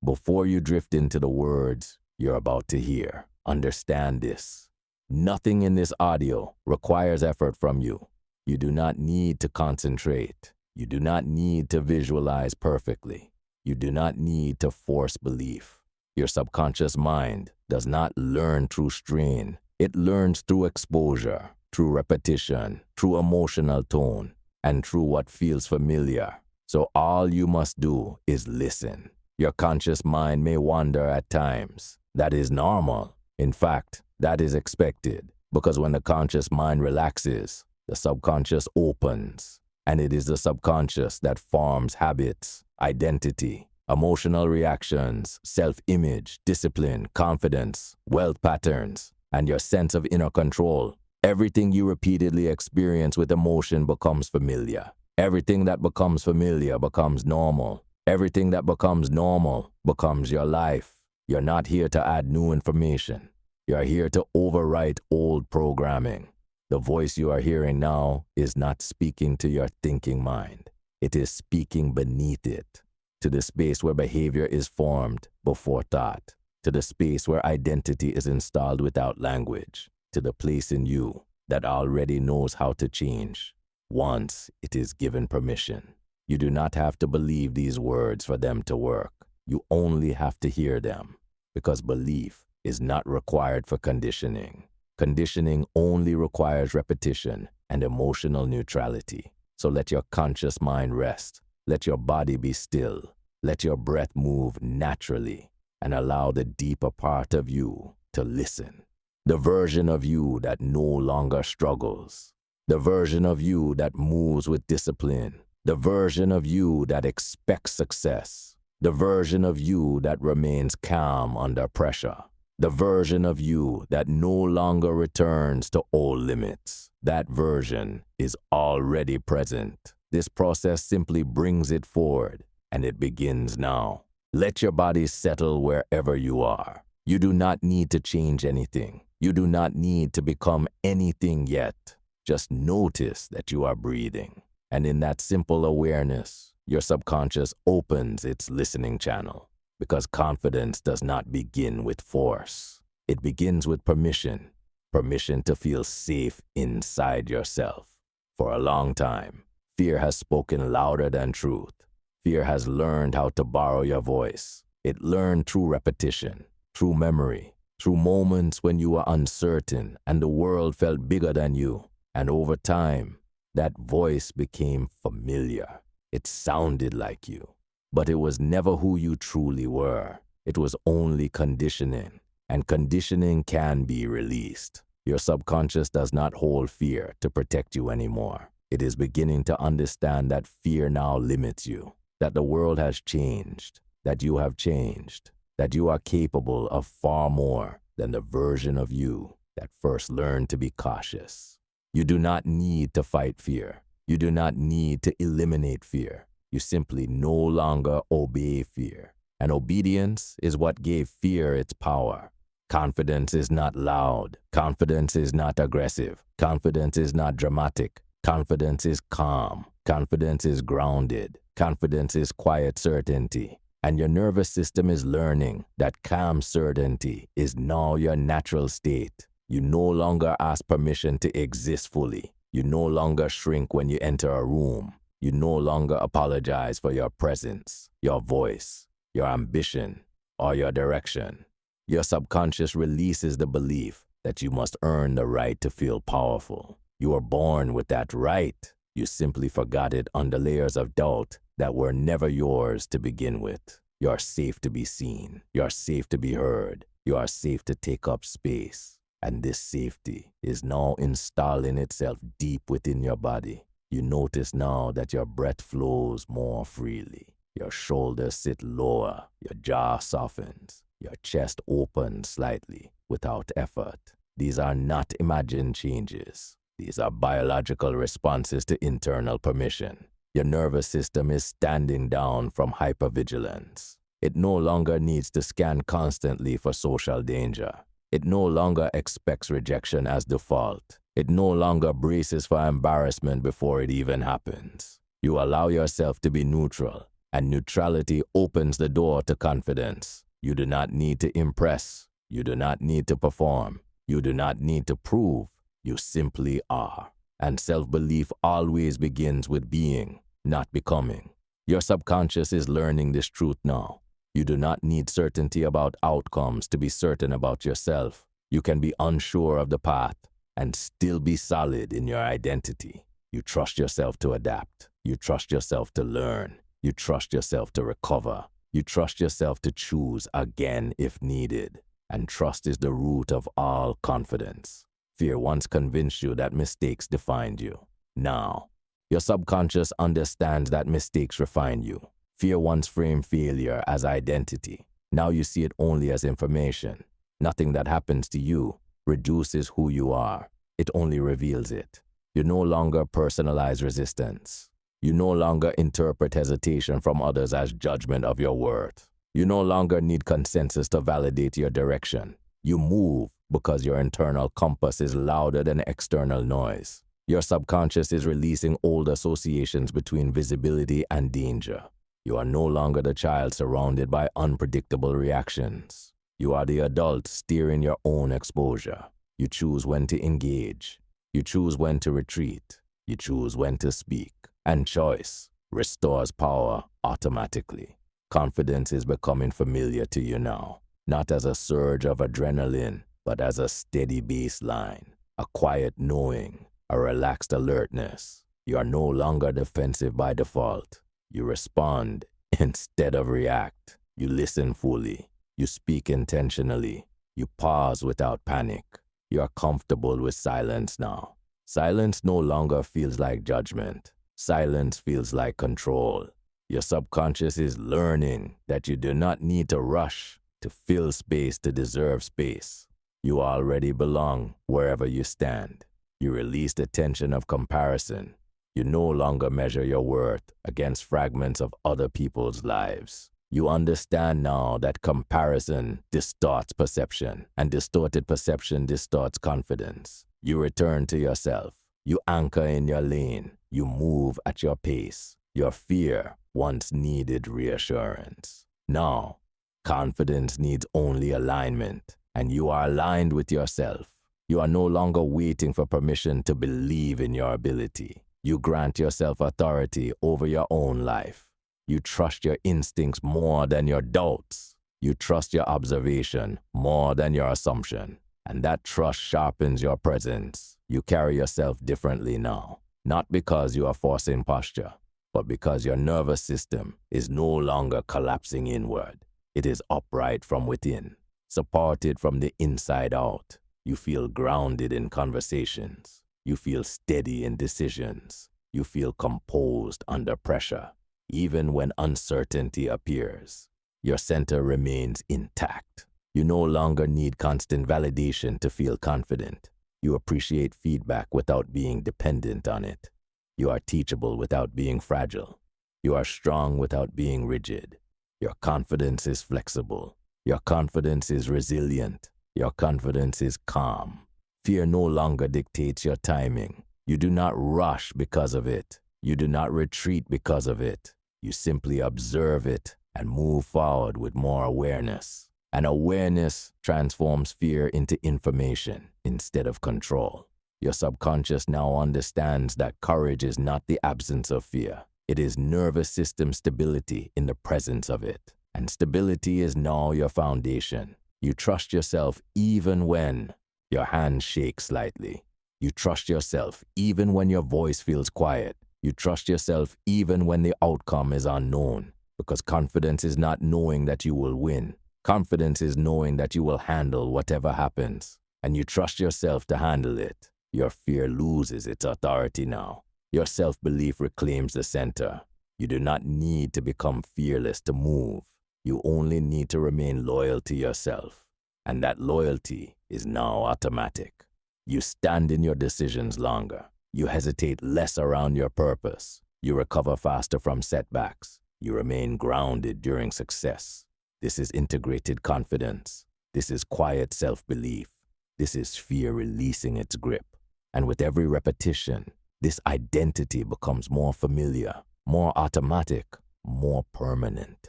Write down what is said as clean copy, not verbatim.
Before you drift into the words you're about to hear, understand this. Nothing in this audio requires effort from you. You do not need to concentrate. You do not need to visualize perfectly. You do not need to force belief. Your subconscious mind does not learn through strain. It learns through exposure, through repetition, through emotional tone, and through what feels familiar. So all you must do is listen. Your conscious mind may wander at times. That is normal. In fact, that is expected, because when the conscious mind relaxes, the subconscious opens, and it is the subconscious that forms habits, identity, emotional reactions, self-image, discipline, confidence, wealth patterns, and your sense of inner control. Everything you repeatedly experience with emotion becomes familiar. Everything that becomes familiar becomes normal. Everything that becomes normal becomes your life. You're not here to add new information. You're here to overwrite old programming. The voice you are hearing now is not speaking to your thinking mind. It is speaking beneath it, to the space where behavior is formed before thought, to the space where identity is installed without language, to the place in you that already knows how to change once it is given permission. You do not have to believe these words for them to work. You only have to hear them, because belief is not required for conditioning. Conditioning only requires repetition and emotional neutrality. So let your conscious mind rest. Let your body be still. Let your breath move naturally, and allow the deeper part of you to listen. The version of you that no longer struggles. The version of you that moves with discipline. The version of you that expects success. The version of you that remains calm under pressure. The version of you that no longer returns to old limits. That version is already present. This process simply brings it forward, and it begins now. Let your body settle wherever you are. You do not need to change anything. You do not need to become anything yet. Just notice that you are breathing. And in that simple awareness, your subconscious opens its listening channel, because confidence does not begin with force. It begins with permission, permission to feel safe inside yourself. For a long time, fear has spoken louder than truth. Fear has learned how to borrow your voice. It learned through repetition, through memory, through moments when you were uncertain and the world felt bigger than you. And over time, that voice became familiar. It sounded like you, but it was never who you truly were. It was only conditioning, and conditioning can be released. Your subconscious does not hold fear to protect you anymore. It is beginning to understand that fear now limits you, that the world has changed, that you have changed, that you are capable of far more than the version of you that first learned to be cautious. You do not need to fight fear. You do not need to eliminate fear. You simply no longer obey fear. And obedience is what gave fear its power. Confidence is not loud. Confidence is not aggressive. Confidence is not dramatic. Confidence is calm. Confidence is grounded. Confidence is quiet certainty. And your nervous system is learning that calm certainty is now your natural state. You no longer ask permission to exist fully. You no longer shrink when you enter a room. You no longer apologize for your presence, your voice, your ambition, or your direction. Your subconscious releases the belief that you must earn the right to feel powerful. You were born with that right. You simply forgot it under layers of doubt that were never yours to begin with. You are safe to be seen. You are safe to be heard. You are safe to take up space. And this safety is now installing itself deep within your body. You notice now that your breath flows more freely. Your shoulders sit lower. Your jaw softens. Your chest opens slightly without effort. These are not imagined changes. These are biological responses to internal permission. Your nervous system is standing down from hypervigilance. It no longer needs to scan constantly for social danger. It no longer expects rejection as default. It no longer braces for embarrassment before it even happens. You allow yourself to be neutral. And neutrality opens the door to confidence. You do not need to impress. You do not need to perform. You do not need to prove. You simply are. And self-belief always begins with being, not becoming. Your subconscious is learning this truth now. You do not need certainty about outcomes to be certain about yourself. You can be unsure of the path and still be solid in your identity. You trust yourself to adapt. You trust yourself to learn. You trust yourself to recover. You trust yourself to choose again if needed. And trust is the root of all confidence. Fear once convinced you that mistakes defined you. Now, your subconscious understands that mistakes refine you. Fear once framed failure as identity. Now you see it only as information. Nothing that happens to you reduces who you are. It only reveals it. You no longer personalize resistance. You no longer interpret hesitation from others as judgment of your worth. You no longer need consensus to validate your direction. You move because your internal compass is louder than external noise. Your subconscious is releasing old associations between visibility and danger. You are no longer the child surrounded by unpredictable reactions. You are the adult steering your own exposure. You choose when to engage. You choose when to retreat. You choose when to speak. And choice restores power automatically. Confidence is becoming familiar to you now, not as a surge of adrenaline, but as a steady baseline, a quiet knowing, a relaxed alertness. You are no longer defensive by default. You respond instead of react. You listen fully. You speak intentionally. You pause without panic. You are comfortable with silence now. Silence no longer feels like judgment. Silence feels like control. Your subconscious is learning that you do not need to rush to fill space to deserve space. You already belong wherever you stand. You release the tension of comparison. You no longer measure your worth against fragments of other people's lives. You understand now that comparison distorts perception, and distorted perception distorts confidence. You return to yourself. You anchor in your lane. You move at your pace. Your fear once needed reassurance. Now, confidence needs only alignment, and you are aligned with yourself. You are no longer waiting for permission to believe in your ability. You grant yourself authority over your own life. You trust your instincts more than your doubts. You trust your observation more than your assumption. And that trust sharpens your presence. You carry yourself differently now, not because you are forcing posture, but because your nervous system is no longer collapsing inward. It is upright from within, supported from the inside out. You feel grounded in conversations. You feel steady in decisions. You feel composed under pressure. Even when uncertainty appears, your center remains intact. You no longer need constant validation to feel confident. You appreciate feedback without being dependent on it. You are teachable without being fragile. You are strong without being rigid. Your confidence is flexible. Your confidence is resilient. Your confidence is calm. Fear no longer dictates your timing. You do not rush because of it. You do not retreat because of it. You simply observe it and move forward with more awareness. And awareness transforms fear into information instead of control. Your subconscious now understands that courage is not the absence of fear. It is nervous system stability in the presence of it. And stability is now your foundation. You trust yourself even when your hands shake slightly. You trust yourself even when your voice feels quiet. You trust yourself even when the outcome is unknown. Because confidence is not knowing that you will win. Confidence is knowing that you will handle whatever happens. And you trust yourself to handle it. Your fear loses its authority now. Your self-belief reclaims the center. You do not need to become fearless to move. You only need to remain loyal to yourself. And that loyalty is now automatic. You stand in your decisions longer. You hesitate less around your purpose. You recover faster from setbacks. You remain grounded during success. This is integrated confidence. This is quiet self-belief. This is fear releasing its grip. And with every repetition, this identity becomes more familiar, more automatic, more permanent.